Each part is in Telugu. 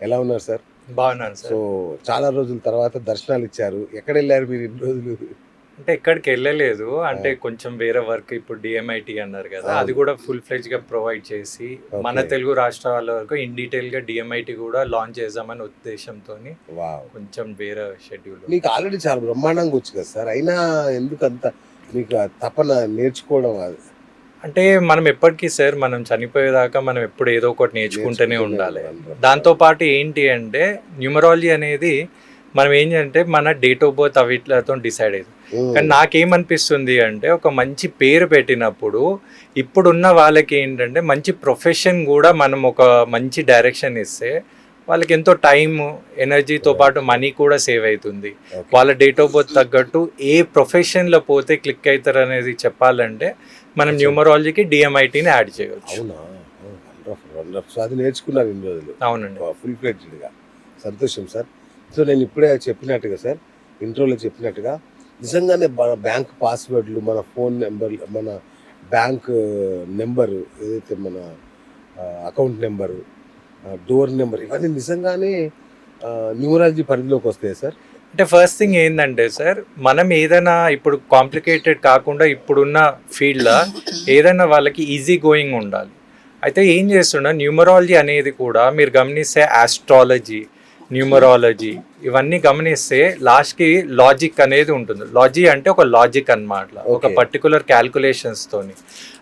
ఎలా ఉన్నారు సార్? బాగున్నాను సో, సార్. చాలా రోజుల తర్వాత దర్శనాలిచ్చారు. ఎక్కడెళ్లారు మీరు ఇన్ని రోజులు? అంటే ఎక్కడికెళ్ళలేదు. ఆ! అంటే కొంచెం వేరే వర్క్ ఇప్పుడు డీఎంఐటీ అన్నారు గదా! అది అవును. గూడా ఫుల్ ఫ్లెడ్జ్‌గా ప్రొవైడ్ చేసి, ఓకే. మన తెలుగు రాష్ట్రాల వరకు ఇన్ డీటెయిల్‌గా డీఎంఐటీ గూడా లాంచ్ చేద్దామనే ఉద్దేశంతోని వావ్! కొంచెం వేరే షెడ్యూల్ ఉంది. మీకు ఆల్రెడీ చాలా బ్రహ్మాండంగా వచ్చు కదా సార్! అయినా ఎందుకంత మీకు ఆ తపన నేర్చుకోవడం అది అంటే మనం ఎప్పటికి సార్ మనం చనిపోయేదాకా మనం ఎప్పుడు ఏదో ఒకటి నేర్చుకుంటూనే నేర్చుకుంటూనే ఉండాలి. ఉండాలి. దాంతో పాటు ఏంటి అంటే న్యూమరాలజీ అనేది మనం ఏంటంటే మన డేట్ ఆఫ్ బర్త్ అవిట్లతో డిసైడ్ అయ్యేది. కానీ హ్మ్. నాకేమనిపిస్తుంది అంటే ఒక మంచి పేరు పెట్టినప్పుడు ఇప్పుడున్న వాళ్ళకి ఏంటంటే మంచి ప్రొఫెషన్ కూడా మనం ఒక మంచి డైరెక్షన్ ఇస్తే వాళ్ళకి ఎంతో టైము ఎనర్జీతో పాటు ఓకే. మనీ కూడా సేవ్ అవుతుంది. ఓకే. వాళ్ళ డేట్ ఆఫ్ బర్త్ తగ్గట్టు ఏ ప్రొఫెషన్లో పోతే క్లిక్ అవుతారు అనేది చెప్పాలంటే మనం అచ్చా! న్యూమరాలజీకి డిఎంఐటీని యాడ్ చేయవచ్చు. అవునా? ఓహ్! వండర్‌ఫుల్. వండర్‌ఫుల్. సో, అది నేర్చుకున్నారు ఇన్ని రోజులు. అవునండి. ఫుల్ ఫ్లెడ్జ్డ్‌గా. సంతోషం సార్. సో, నేను ఇప్పుడే చెప్పినట్టుగా సార్, ఇంట్రోలో చెప్పినట్టుగా నిజంగానే మన బ్యాంక్ పాస్వర్డ్‌లు, మన ఫోన్ నంబర్‌లు, మన బ్యాంక్ నంబరు ఏదైతే మన అకౌంట్ నంబరు, డోర్ నంబర్ ఇవన్నీ నిజంగానే న్యూమరాలజీ పరిధిలోకి వస్తాయా సార్? అంటే ఫస్ట్ థింగ్ ఏందంటే సార్, మనం ఏదైనా ఇప్పుడు కాంప్లికేటెడ్ కాకుండా ఇప్పుడున్న ఫీల్డ్‌ల ఏదైనా వాళ్ళకి ఈజీ గోయింగ్ ఉండాలి. అయితే ఏం చేస్తున్నా న్యూమరాలజీ అనేది కూడా మీరు గమనిస్తే ఆస్ట్రాలజీ, న్యూమరాలజీ ఇవన్నీ గమనిస్తే లాస్ట్‌కి లాజిక్ అనేది ఉంటుంది. లాజీ అంటే ఒక లాజిక్ అన్నమాట. ఒక ఓకే. పర్టిక్యులర్ క్యాలిక్యులేషన్స్‌తోని.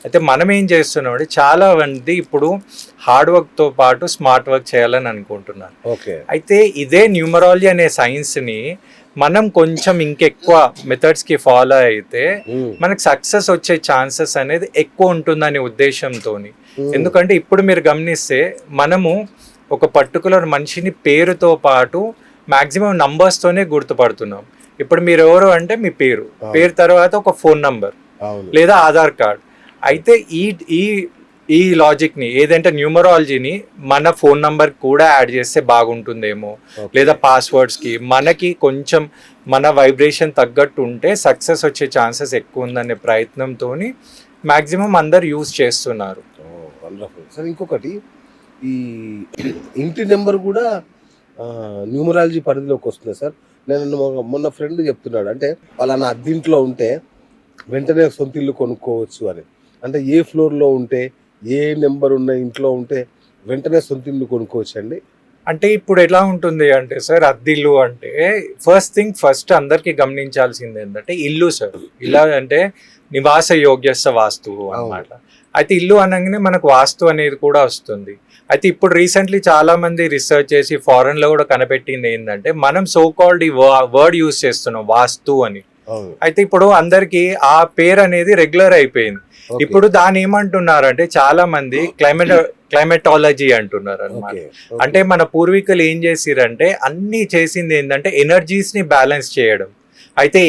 అయితే మనం ఏం చేస్తున్నామంటే చాలా మంది ఇప్పుడు హార్డ్ వర్క్‌తో పాటు స్మార్ట్ వర్క్ చేయాలని అనుకుంటున్నారు. ఓకే. అయితే ఇదే న్యూమరాలజీ అనే సైన్స్ని మనం కొంచెం ఇంకెక్కువ మెథడ్స్కి ఫాలో అయితే హ్మ్. మనకు సక్సెస్ వచ్చే ఛాన్సెస్ అనేది ఎక్కువ ఉంటుందనే ఉద్దేశంతో. హ్మ్. ఎందుకంటే ఇప్పుడు మీరు గమనిస్తే మనము ఒక పర్టికులర్ మనిషిని పేరుతో పాటు మ్యాక్సిమం నంబర్స్తోనే గుర్తుపడుతున్నాం. ఇప్పుడు మీరు ఎవరు అంటే మీ పేరు, అవును. పేరు తర్వాత ఒక ఫోన్ నంబర్ అవును. లేదా ఆధార్ కార్డ్. కరెక్ట్. అయితే ఈ ఈ ఈ లాజిక్ని ఏదంటే న్యూమరాలజీని మన ఫోన్ నంబర్ కూడా యాడ్ చేస్తే బాగుంటుందేమో, ఓకే. లేదా పాస్వర్డ్స్కి మనకి కొంచెం మన వైబ్రేషన్ తగ్గట్టు ఉంటే సక్సెస్ వచ్చే ఛాన్సెస్ ఎక్కువ ఉందనే ప్రయత్నంతో మ్యాక్సిమం అందరు యూజ్ చేస్తున్నారు. ఓహ్! వండర్‌ఫుల్. సార్ ఇంకొకటి ఈ ఇంటి నంబర్ గూడా న్యూమరాలజీ పరిధిలోకొస్తుందా సార్? నేను మొన్న ఫ్రెండ్ చెప్తున్నాడు. అంటే పలానా అద్దింట్లో ఉంటే వెంటనే సొంతిల్లు కొనుక్కోవచ్చు అని. అంటే ఏ ఫ్లోర్‌లో ఉంటే, ఏ నంబర్ ఉన్న ఇంట్లో ఉంటే వెంటనే సొంతిల్లు కొనుక్కోవచ్చండి? అంటే ఇప్పుడు ఎలా ఉంటుంది అంటే సార్ అద్దిల్లు అంటే ఫస్ట్ అందరికీ గమనించాల్సింది ఏంటంటే ఇల్లు సార్. ఇలా అంటే నివాస యోగ్యస్త వాస్తువు అవును. అన్నమాట. అయితే ఇల్లు అనగానే మనకు వాస్తు అనేది కూడా వస్తుంది. అయితే ఇప్పుడు రీసెంట్లీ చాలా మంది రీసెర్చ్ చేసి ఫారెన్లో కూడా కనిపెట్టింది ఏంటంటే మనం సో కాల్డ్ ఈ వర్డ్ యూజ్ చేస్తున్నాం వాస్తు అని. అవును. అయితే ఇప్పుడు అందరికి ఆ పేరు అనేది రెగ్యులర్ అయిపోయింది. ఓకే. ఇప్పుడు దాన్ని ఏమంటున్నారంటే చాలా మంది క్లైమెటాలజీ అంటున్నారు అనమాట. ఓకే. అంటే ఓకే. మన పూర్వీకులు ఏం చేసిరంటే అన్ని చేసింది ఏంటంటే ఎనర్జీస్ ని బ్యాలెన్స్ చేయడం. అయితే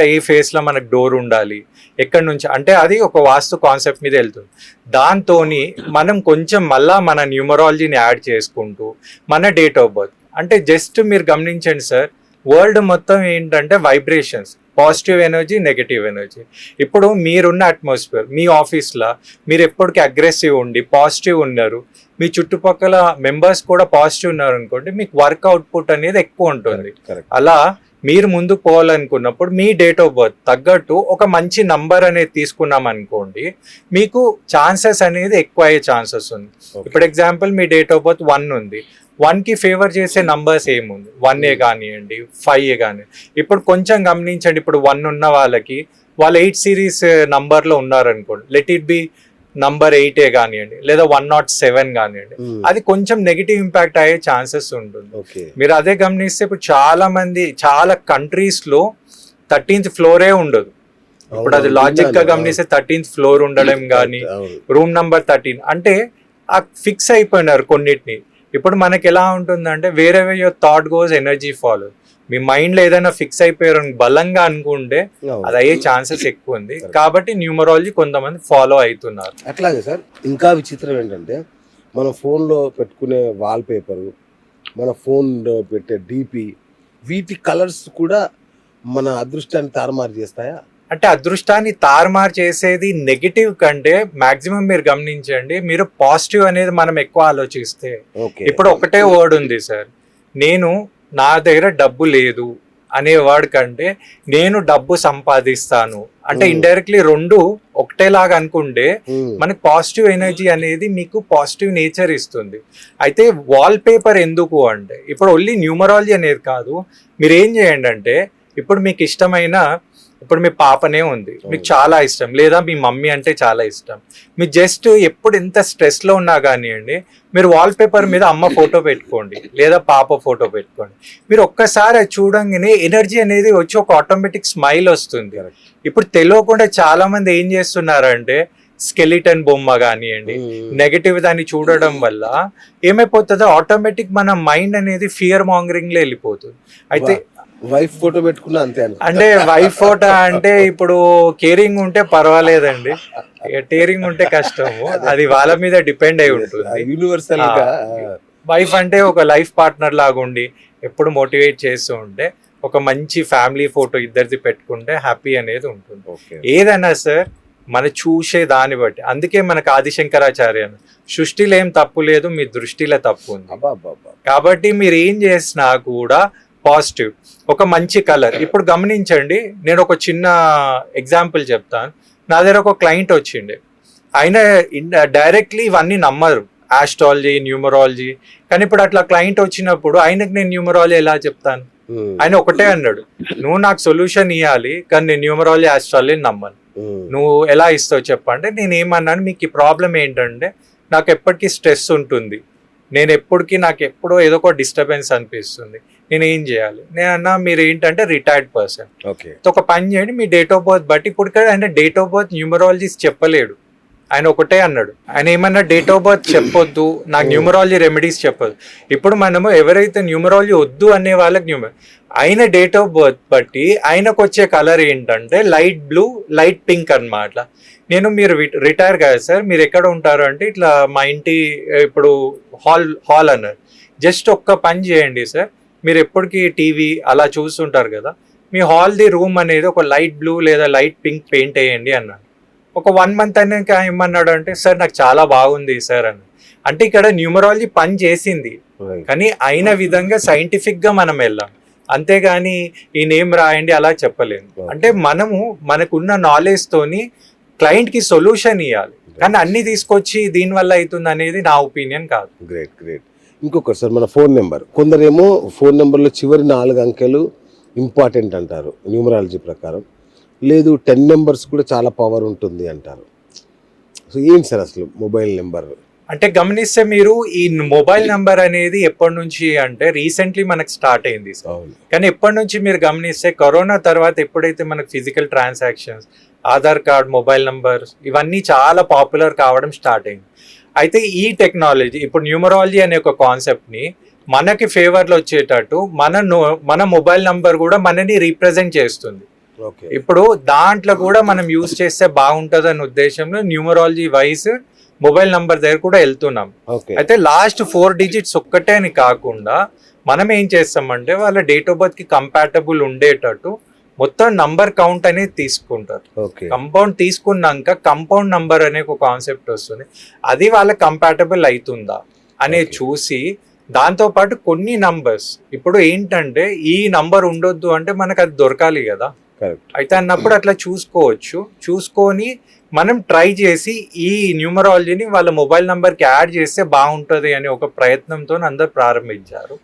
ఏ ఫేస్ లో మనకు డోర్ ఉండాలి, ఎక్కడి నుంచి అంటే అది ఒక వాస్తు కాన్సెప్ట్ మీద వెళ్తుంది. దాంతోని మనం కొంచెం మళ్ళా మన న్యూమరాలజీని యాడ్ చేసుకుంటూ మన డేట్ ఆఫ్ బర్త్ అంటే జస్ట్ మీరు గమనించండి సార్, వరల్డ్ మొత్తం ఏంటంటే vibrations, positive energy, negative energy. ఇప్పుడు మీరున్న అట్మాస్ఫియర్ మీ ఆఫీస్లో మీరు ఎప్పటికీ అగ్రెసివ్ ఉండి పాజిటివ్ ఉన్నారు, మీ చుట్టుపక్కల మెంబర్స్ కూడా పాజిటివ్ ఉన్నారు అనుకోండి, మీకు వర్క్ అవుట్పుట్ అనేది ఎక్కువ ఉంటుంది. కరెక్ట్. కరెక్ట్. అలా మీరు ముందుకు పోవాలనుకున్నప్పుడు మీ డేట్ ఆఫ్ బర్త్ తగ్గట్టు ఒక మంచి నంబర్ అనేది తీసుకున్నాం అనుకోండి, మీకు ఛాన్సెస్ అనేది ఎక్కువ అయ్యే ఛాన్సెస్ ఉంది. ఓకే. ఇప్పుడు example me date of birth 1 ఉంది, 1కి ఫేవర్ చేసే నంబర్స్ ఏముంది, 1 కానివ్వండి, 5 కానివ్వండి. ఇప్పుడు కొంచెం గమనించండి, ఇప్పుడు 1 ఉన్న వాళ్ళకి వాళ్ళు 8 సిరీస్ నంబర్లో ఉన్నారనుకోండి, లెట్ ఇట్ బి నంబర్ 8 కానివ్వండి లేదా 107 కానివ్వండి, హ్మ్. అది కొంచెం నెగిటివ్ ఇంపాక్ట్ అయ్యే ఛాన్సెస్ ఉంటుంది. ఓకే. మీరు అదే గమనిస్తే ఇప్పుడు చాలా మంది చాలా కంట్రీస్లో 13th ఫ్లోరే ఉండదు. ఇప్పుడు అది అవునవును. లాజిక్ గా విన్నాను. గమనిస్తే 13th ఫ్లోర్ ఉండడం కానీ, కరెక్ట్. అవును. రూమ్ నంబర్ 13 అంటే ఆ ఫిక్స్ అయిపోయినారు కొన్నిటిని. ఇప్పుడు మనకి ఎలా ఉంటుందంటే వేరే way your thought goes energy follow. మీ మైండ్లో ఏదైనా ఫిక్స్ అయిపోయారు బలంగా అనుకుంటే అవును. అది అయ్యే ఛాన్సెస్ ఎక్కువ ఉంది. కరెక్ట్. కాబట్టి న్యూమరాలజీ కొంతమంది ఫాలో అవుతున్నారు. అట్లాగే సార్ ఇంకా విచిత్రం ఏంటంటే, మన ఫోన్‌లో పెట్టుకునే వాల్‌పేపరు, మన ఫోన్‌లో పెట్టే డీపీ వీటి కలర్స్ కూడా మన అదృష్టాన్ని తారుమారు చేస్తాయా? అంటే అదృష్టాన్ని తారుమారు చేసేది నెగిటివ్ కంటే మాక్సిమం మీరు గమనించండి, మీరు పాజిటివ్ అనేది మనం ఎక్కువ ఆలోచిస్తే. ఓకే. ఇప్పుడు ఒకటే వర్డ్ ఉంది సార్, నేను నా దగ్గర డబ్బు లేదు అనే వర్డ్ కంటే నేను డబ్బు సంపాదిస్తాను అంటే ఇండైరెక్ట్లీ రెండు ఒకటేలాగా అనుకుంటే మనకి పాజిటివ్ ఎనర్జీ అనేది మీకు పాజిటివ్ నేచర్ ఇస్తుంది. అయితే వాల్ పేపర్ ఎందుకు అంటే ఇప్పుడు ఓన్లీ న్యూమరాలజీ అనేది కాదు, మీరు ఏం చేయండి అంటే ఇప్పుడు మీకు ఇష్టమైన, ఇప్పుడు మీ పాపనే ఉంది, మీకు చాలా ఇష్టం, లేదా మీ మమ్మీ అంటే చాలా ఇష్టం, మీరు జస్ట్ ఎప్పుడు ఎంత స్ట్రెస్లో ఉన్నా కానివ్వండి, మీరు వాల్ పేపర్ మీద అమ్మ ఫోటో పెట్టుకోండి లేదా పాప ఫోటో పెట్టుకోండి. మీరు ఒక్కసారి అది చూడంగానే ఎనర్జీ అనేది వచ్చి ఒక ఆటోమేటిక్ స్మైల్ వస్తుంది. ఇప్పుడు తెలియకుండా చాలా మంది ఏం చేస్తున్నారంటే స్కెలిటన్ బొమ్మ కానివ్వండి, నెగటివ్ దాన్ని చూడడం వల్ల ఏమైపోతుందో ఆటోమేటిక్ మన మైండ్ అనేది ఫియర్ మాంగరింగ్ లో వెళ్ళిపోతుంది. అయితే వైఫ్ ఫోటో పెట్టుకున్నా అంతే అంటే వైఫ్ ఫోటో అంటే ఇప్పుడు కేరింగ్ ఉంటే పర్వాలేదండి, టేరింగ్ ఉంటే కష్టము, అది వాళ్ళ మీద డిపెండ్ అయి ఉంటుంది. యూనివర్సల్ గా వైఫ్ అంటే ఒక లైఫ్ పార్ట్నర్ లాగా ఉండి ఎప్పుడు మోటివేట్ చేస్తూ ఉంటే ఒక మంచి ఫ్యామిలీ ఫోటో ఇద్దరిది పెట్టుకుంటే హ్యాపీ అనేది ఉంటుంది. ఏదైనా సార్ మన చూసే దాన్ని బట్టి, అందుకే మనకు ఆదిశంకరాచార్య సృష్టిలో ఏం తప్పు లేదు, మీ దృష్టిలో తప్పు ఉంది. కాబట్టి మీరు ఏం చేసినా కూడా పాజిటివ్, ఒక మంచి కలర్. ఇప్పుడు గమనించండి, నేను ఒక చిన్న ఎగ్జాంపుల్ చెప్తాను. నా దగ్గర ఒక క్లయింట్ వచ్చిండే, ఆయన డైరెక్ట్లీ ఇవన్నీ నమ్మరు, ఆస్ట్రాలజీ న్యూమరాలజీ, కానీ ఇప్పుడు అట్లా క్లయింట్ వచ్చినప్పుడు ఆయనకు నేను న్యూమరాలజీ ఎలా చెప్తాను? ఆయన ఒకటే అన్నాడు, నువ్వు నాకు సొల్యూషన్ ఇవ్వాలి కానీ నేను న్యూమరాలజీ ఆస్ట్రాలజీ నమ్మను, నువ్వు ఎలా ఇస్తావు చెప్పంటే. నేను ఏమన్నాను, మీకు ఈ ప్రాబ్లం ఏంటంటే నాకు ఎప్పటికీ స్ట్రెస్ ఉంటుంది, నాకు ఎప్పుడో ఏదో ఒక డిస్టర్బెన్స్ అనిపిస్తుంది, నేను ఏం చేయాలి? నేను అన్నా మీరు ఏంటంటే రిటైర్డ్ పర్సన్, ఒక పని చేయండి, మీ డేట్ ఆఫ్ బర్త్ బట్టి. ఇప్పుడు ఆయన డేట్ ఆఫ్ బర్త్ న్యూమరాలజీస్ చెప్పలేడు, ఆయన ఒకటే అన్నాడు, ఆయన ఏమన్నా డేట్ ఆఫ్ బర్త్ చెప్పొద్దు, నాకు న్యూమరాలజీ రెమెడీస్ చెప్పదు. ఇప్పుడు మనము ఎవరైతే న్యూమరాలజీ వద్దు అనే వాళ్ళకి ఆయన డేట్ ఆఫ్ బర్త్ బట్టి ఆయనకు వచ్చే కలర్ ఏంటంటే లైట్ బ్లూ, లైట్ పింక్ అన్నమాట. మీరు రిటైర్ కదా సార్, మీరు ఎక్కడ ఉంటారు అంటే ఇట్లా మా ఇంటి ఇప్పుడు హాల్ అన్నారు. జస్ట్ ఒక్క పని చేయండి సార్, మీరు ఎప్పటికీ టీవీ అలా చూస్తుంటారు కదా, మీ హాల్ది రూమ్ అనేది ఒక లైట్ బ్లూ లేదా లైట్ పింక్ పెయింట్ వేయండి అన్నాడు. ఒక 1 month అయినాక ఏమన్నాడు అంటే సార్ నాకు చాలా బాగుంది సార్ అని. అంటే ఇక్కడ న్యూమరాలజీ పని చేసింది, కానీ అయిన విధంగా సైంటిఫిక్ గా మనం వెళ్ళాం, అంతేగాని ఈ నేమ్ రాయండి అలా చెప్పలేము. అంటే మనకున్న నాలెడ్జ్ తోని క్లయింట్ కి సొల్యూషన్ ఇవ్వాలి, కానీ అన్ని తీసుకొచ్చి దీని వల్ల అవుతుంది అనేది నా ఒపీనియన్ కాదు. గ్రేట్. ఇంకొకటి సార్, మన ఫోన్ నెంబర్, కొందరేమో ఫోన్ నెంబర్లో చివరి 4 అంకెలు ఇంపార్టెంట్ అంటారు న్యూమరాలజీ ప్రకారం, లేదు 10 నెంబర్స్ కూడా చాలా పవర్ ఉంటుంది అంటారు. సో ఏంటి సార్ అసలు మొబైల్ నెంబర్ అంటే గమనిస్తే మీరు ఈ మొబైల్ నెంబర్ అనేది ఎప్పటి నుంచి అంటే రీసెంట్లీ మనకు స్టార్ట్ అయింది సార్, కానీ ఎప్పటి నుంచి మీరు గమనిస్తే కరోనా తర్వాత ఎప్పుడైతే మనకు physical transactions, Aadhaar card, mobile number ఇవన్నీ చాలా పాపులర్ కావడం స్టార్ట్ అయింది. అయితే ఈ టెక్నాలజీ ఇప్పుడు న్యూమరాలజీ అనే ఒక కాన్సెప్ట్ని మనకి ఫేవర్లో వచ్చేటట్టు మన మొబైల్ నంబర్ కూడా మనని రీప్రజెంట్ చేస్తుంది. ఇప్పుడు దాంట్లో కూడా మనం యూజ్ చేస్తే బాగుంటుంది అనే ఉద్దేశంలో న్యూమరాలజీ వైజ్ మొబైల్ నంబర్ దగ్గర కూడా వెళ్తున్నాం. అయితే లాస్ట్ 4 digits ఒక్కటే అని కాకుండా మనం ఏం చేస్తామంటే వాళ్ళ డేట్ ఆఫ్ బర్త్ కి కంపాటబుల్ ఉండేటట్టు మొత్తం నంబర్ కౌంట్ అనేది తీసుకుంటారు. కంపౌండ్ తీసుకున్నాక కంపౌండ్ నంబర్ అనే ఒక కాన్సెప్ట్ వస్తుంది, అది వాళ్ళ కంపాటబుల్ అవుతుందా అనేది చూసి దాంతో పాటు కొన్ని నంబర్స్ ఇప్పుడు ఏంటంటే ఈ నంబర్ ఉండొద్దు అంటే మనకు అది దొరకాలి కదా, అయితే అన్నప్పుడు అట్లా చూసుకొని మనం ట్రై చేసి ఈ న్యూమరాలజీని వాళ్ళ మొబైల్ నంబర్కి యాడ్ చేస్తే బాగుంటుంది అని ఒక ప్రయత్నంతో అందరు ప్రారంభించారు.